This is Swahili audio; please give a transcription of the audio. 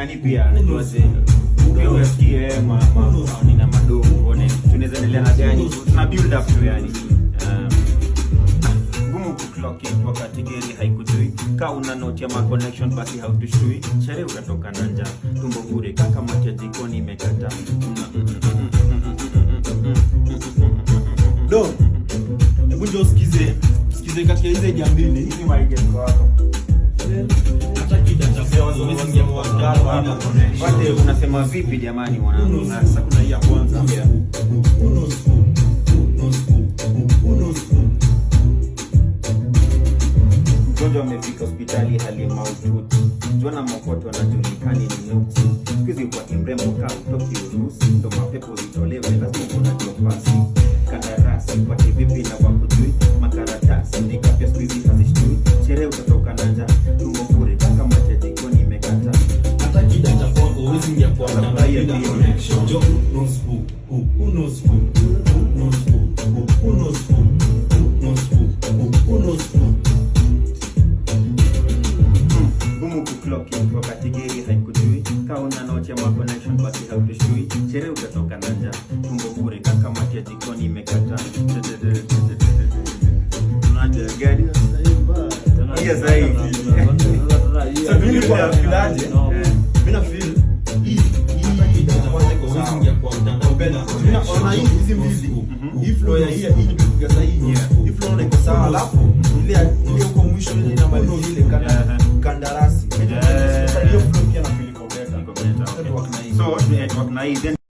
nani pia anajua wewe usikie nina madogo one tunaweza endelea na gani tuna build up tu yani gumu clock in wakati gari haikujui ka una note ya ma connection basi hautushui sherehe utatoka na njaa tumbo bure kaka macha jikoni imekata do hebu njoo sikize kati ya hizo jambili hivi maigengo wako hata kitachafia wazo msingia kwa ngalo hapa wate unasema vipi jamani mwanangu sasa kuna hii ya kwanza mgonjwa amefika hospitali hali mahututi Jona Mokoto anajulikani ni nuksi kizi kwa kimrembo kaa utoki urusi ndo mapepo zitolewe lazima unajua pasi kandarasi kwa vipi na wakujui makaratasi nikapia squeezy hazishtui sherehe utatoka na njaa tumbo bure kaka macha jikoni imekata hata kidata kwako huwezi ingia kwa ndani ya connection jo knows who knows who wakati gari haikujui ka una note ya ma connection basi hautushui sherehe utatoka na njaa tumbo bure kaka macha jikoni imekata unaje gari hiyo zaidi sasa mimi kwa filaje mimi na feel hii kwanza kwa huwezi ingia kwa mtandao bela mimi naona hizi mbili hii flow ya hii tukipiga sasa hii flow iko sawa alafu ile uko mwisho ile namba ile kandarasi hiyo flow pia na feel iko better so network na hii